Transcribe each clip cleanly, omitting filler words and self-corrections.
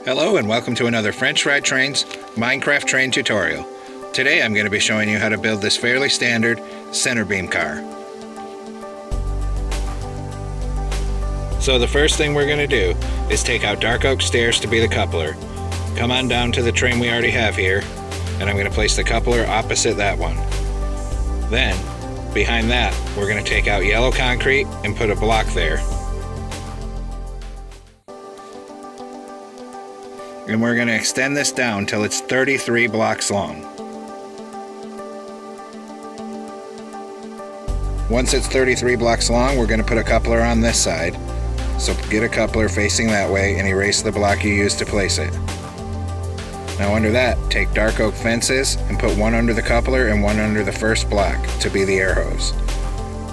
Hello and welcome to another French Ride Trains Minecraft train tutorial. Today I'm going to be showing you how to build this fairly standard center beam car. So the first thing we're going to do is take out dark oak stairs to be the coupler. Come on down to the train we already have here, and I'm going to place the coupler opposite that one. Then, behind that, we're going to take out yellow concrete and put a block there. And we're going to extend this down till it's 33 blocks long. Once it's 33 blocks long, we're going to put a coupler on this side. So get a coupler facing that way and erase the block you used to place it. Now under that, take dark oak fences and put one under the coupler and one under the first block to be the air hose.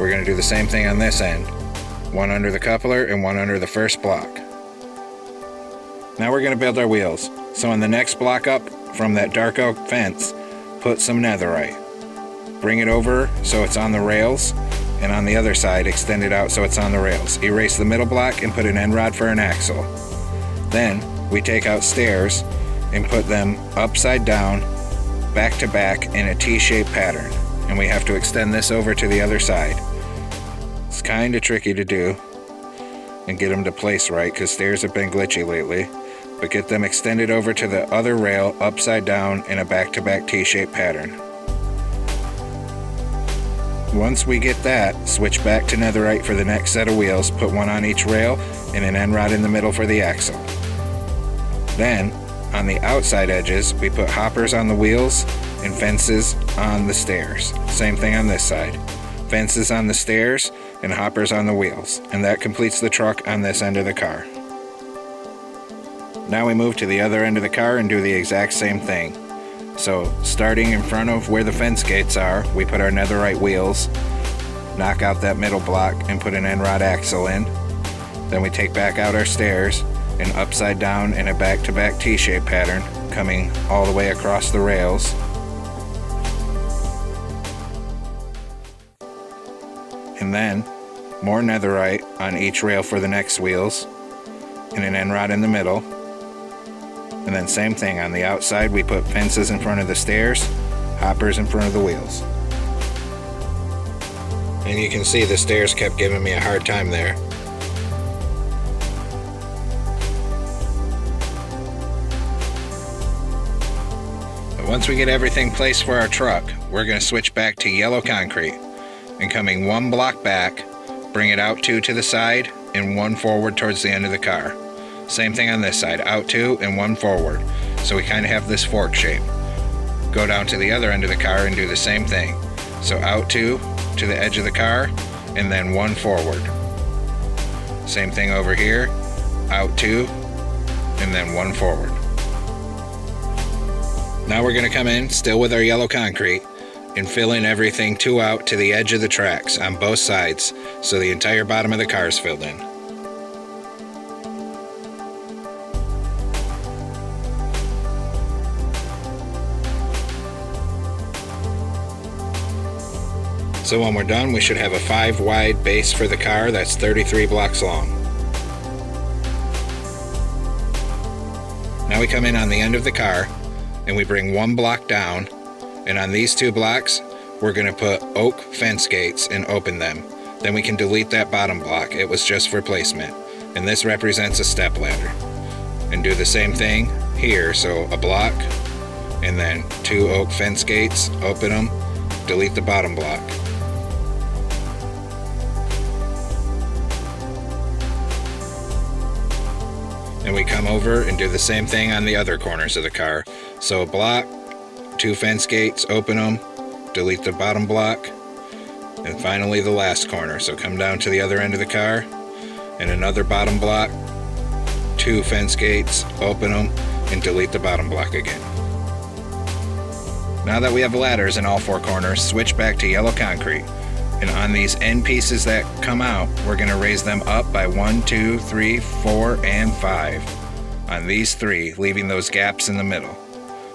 We're going to do the same thing on this end. One under the coupler and one under the first block. Now we're going to build our wheels. So on the next block up from that dark oak fence, put some netherite. Bring it over so it's on the rails, and on the other side extend it out so it's on the rails. Erase the middle block and put an end rod for an axle. Then we take out stairs and put them upside down, back to back in a T-shaped pattern. And we have to extend this over to the other side. It's kind of tricky to do and get them to place right because stairs have been glitchy lately. But get them extended over to the other rail upside down in a back-to-back T-shaped pattern. Once we get that, switch back to netherite for the next set of wheels, put one on each rail and an end rod in the middle for the axle. Then, on the outside edges, we put hoppers on the wheels and fences on the stairs. Same thing on this side. Fences on the stairs and hoppers on the wheels. And that completes the truck on this end of the car. Now we move to the other end of the car and do the exact same thing. So starting in front of where the fence gates are, we put our netherite wheels, knock out that middle block and put an end rod axle in. Then we take back out our stairs and upside down in a back-to-back T-shaped pattern, coming all the way across the rails. And then more netherite on each rail for the next wheels and an end rod in the middle. And then same thing on the outside, we put fences in front of the stairs, hoppers in front of the wheels. And you can see the stairs kept giving me a hard time there. But once we get everything placed for our truck, we're going to switch back to yellow concrete. And coming one block back, bring it out two to the side and one forward towards the end of the car. Same thing on this side, out two and one forward. So we kind of have this fork shape. Go down to the other end of the car and do the same thing. So out two to the edge of the car and then one forward. Same thing over here, out two and then one forward. Now we're going to come in, still with our yellow concrete, and fill in everything two out to the edge of the tracks on both sides so the entire bottom of the car is filled in. So when we're done, we should have a 5 wide base for the car that's 33 blocks long. Now we come in on the end of the car and we bring one block down, and on these 2 blocks we're going to put oak fence gates and open them. Then we can delete that bottom block. It was just for placement, and this represents a step ladder. And do the same thing here, so a block and then 2 oak fence gates, open them, delete the bottom block. And we come over and do the same thing on the other corners of the car. So a block, 2 fence gates, open them, delete the bottom block, and finally the last corner. So come down to the other end of the car, and another bottom block, 2 fence gates, open them, and delete the bottom block again. Now that we have ladders in all 4 corners, switch back to yellow concrete. And on these end pieces that come out, we're going to raise them up by 1, 2, 3, 4, and 5. On these 3, leaving those gaps in the middle.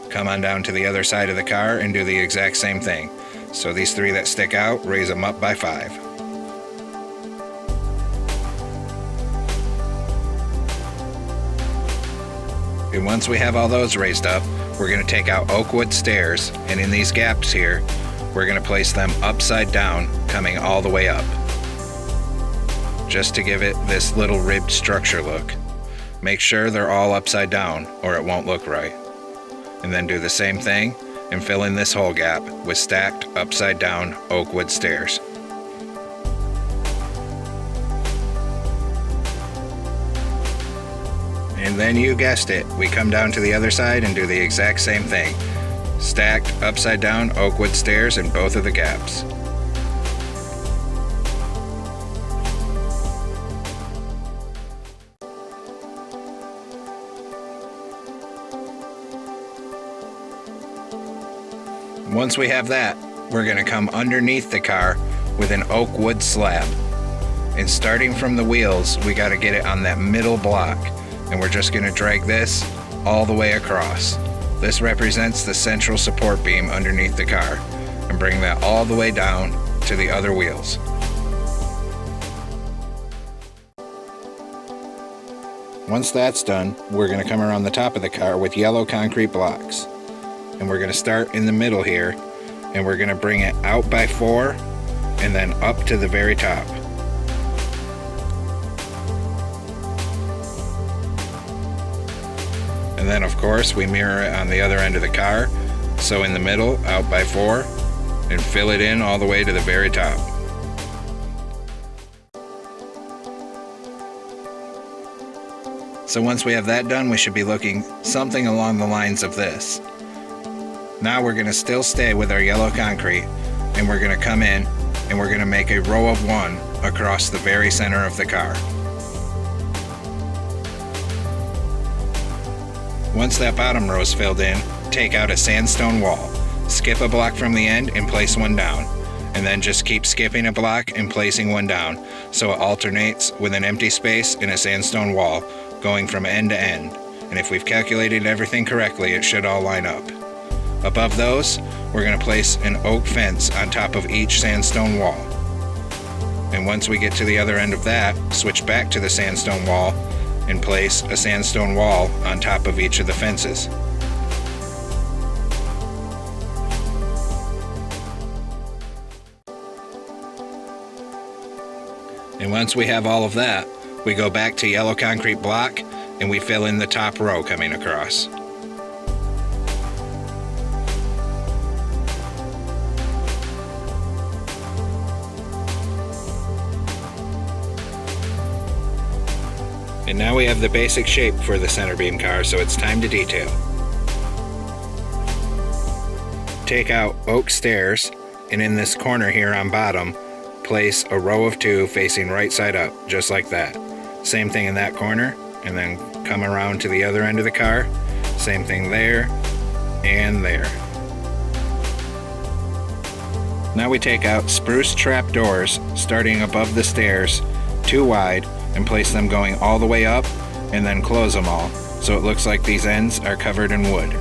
Come on down to the other side of the car and do the exact same thing. So these 3 that stick out, raise them up by 5. And once we have all those raised up, we're going to take out oak wood stairs, and in these gaps here, we're going to place them upside down, coming all the way up, just to give it this little ribbed structure look. Make sure they're all upside down or it won't look right. And then do the same thing and fill in this whole gap with stacked upside down oak wood stairs. And then you guessed it, we come down to the other side and do the exact same thing. Stacked upside down oak wood stairs in both of the gaps. Once we have that, we're going to come underneath the car with an oak wood slab. And starting from the wheels, we got to get it on that middle block. And we're just going to drag this all the way across. This represents the central support beam underneath the car, and bring that all the way down to the other wheels. Once that's done, we're going to come around the top of the car with yellow concrete blocks. And we're going to start in the middle here, and we're going to bring it out by 4 and then up to the very top. And then of course we mirror it on the other end of the car, so in the middle, out by 4, and fill it in all the way to the very top. So once we have that done, we should be looking something along the lines of this. Now we're going to still stay with our yellow concrete, and we're going to come in and we're going to make a row of 1 across the very center of the car. Once that bottom row is filled in, take out a sandstone wall. Skip a block from the end and place one down, and then just keep skipping a block and placing one down, so it alternates with an empty space and a sandstone wall going from end to end. And if we've calculated everything correctly, it should all line up. Above those, we're going to place an oak fence on top of each sandstone wall. And once we get to the other end of that, switch back to the sandstone wall and place a sandstone wall on top of each of the fences. And once we have all of that, we go back to yellow concrete block and we fill in the top row coming across. And now we have the basic shape for the center beam car, so it's time to detail. Take out oak stairs, and in this corner here on bottom, place a row of 2 facing right side up, just like that. Same thing in that corner, and then come around to the other end of the car. Same thing there, and there. Now we take out spruce trap doors, starting above the stairs, 2 wide, and place them going all the way up, and then close them all, so it looks like these ends are covered in wood.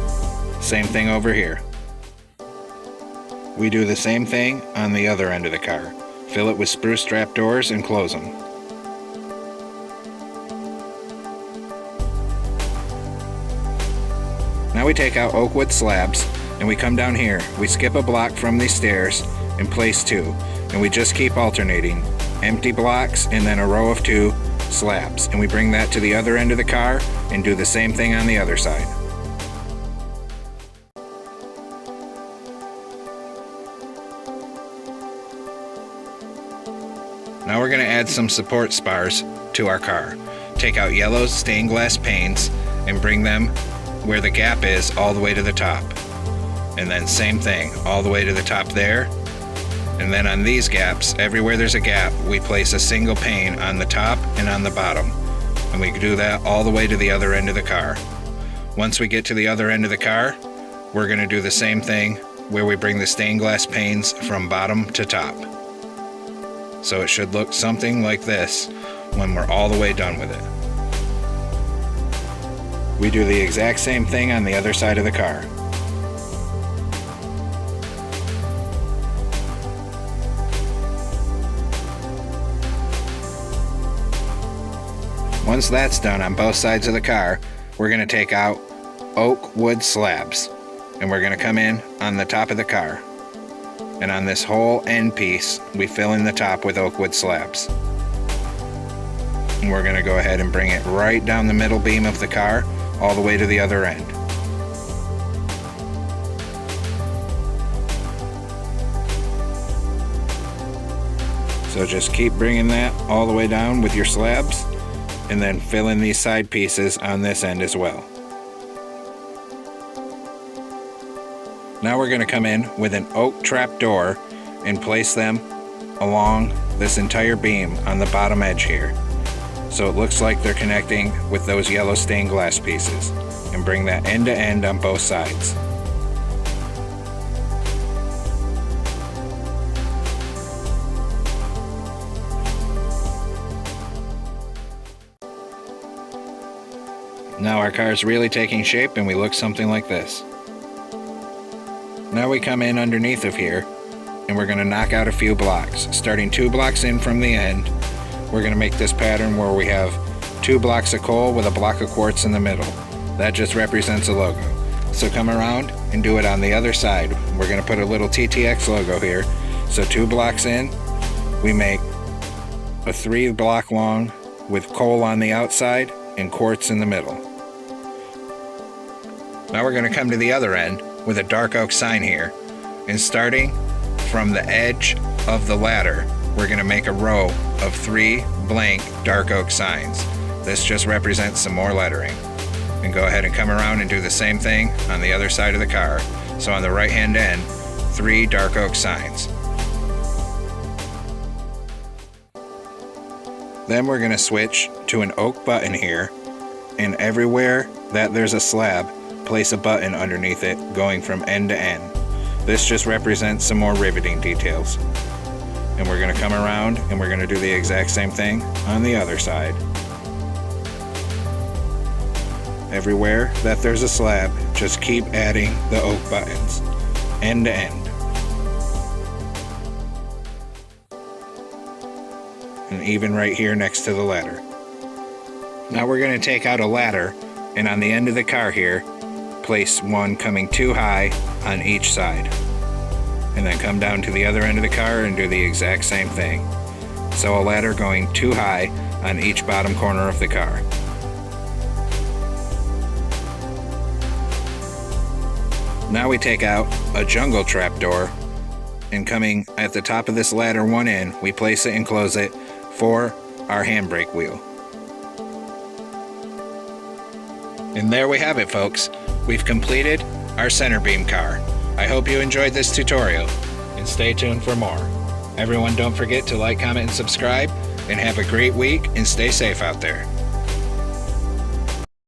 Same thing over here. We do the same thing on the other end of the car. Fill it with spruce trap doors and close them. Now we take out oak wood slabs, and we come down here. We skip a block from these stairs and place 2, and we just keep alternating. Empty blocks and then a row of 2 slabs, and we bring that to the other end of the car and do the same thing on the other side. Now we're going to add some support spars to our car. Take out yellow stained glass panes and bring them where the gap is all the way to the top, and then same thing all the way to the top there. And then on these gaps, everywhere there's a gap, we place a single pane on the top and on the bottom. And we do that all the way to the other end of the car. Once we get to the other end of the car, we're going to do the same thing where we bring the stained glass panes from bottom to top. So it should look something like this when we're all the way done with it. We do the exact same thing on the other side of the car. Once that's done on both sides of the car, we're going to take out oak wood slabs, and we're going to come in on the top of the car. And on this whole end piece, we fill in the top with oak wood slabs. And we're going to go ahead and bring it right down the middle beam of the car, all the way to the other end. So just keep bringing that all the way down with your slabs, and then fill in these side pieces on this end as well. Now we're going to come in with an oak trap door and place them along this entire beam on the bottom edge here. So it looks like they're connecting with those yellow stained glass pieces, and bring that end to end on both sides. Now our car is really taking shape, and we look something like this. Now we come in underneath of here, and we're going to knock out a few blocks. Starting 2 blocks in from the end, we're going to make this pattern where we have 2 blocks of coal with a block of quartz in the middle. That just represents a logo. So come around and do it on the other side. We're going to put a little TTX logo here. So 2 blocks in, we make a 3 block long with coal on the outside and quartz in the middle. Now we're going to come to the other end with a dark oak sign here, and starting from the edge of the ladder, we're going to make a row of 3 blank dark oak signs. This just represents some more lettering. And go ahead and come around and do the same thing on the other side of the car. So on the right hand end, 3 dark oak signs. Then we're going to switch to an oak button here, and everywhere that there's a slab, place a button underneath it going from end to end. This just represents some more riveting details. And we're going to come around and we're going to do the exact same thing on the other side. Everywhere that there's a slab, just keep adding the oak buttons, end to end. And even right here next to the ladder. Now we're going to take out a ladder, and on the end of the car here, place one coming too high on each side. And then come down to the other end of the car and do the exact same thing. So a ladder going too high on each bottom corner of the car. Now we take out a jungle trap door, and coming at the top of this ladder one end, we place it and close it for our handbrake wheel. And there we have it, folks. We've completed our center beam car. I hope you enjoyed this tutorial, and stay tuned for more. Everyone, don't forget to like, comment, and subscribe, and have a great week, and stay safe out there.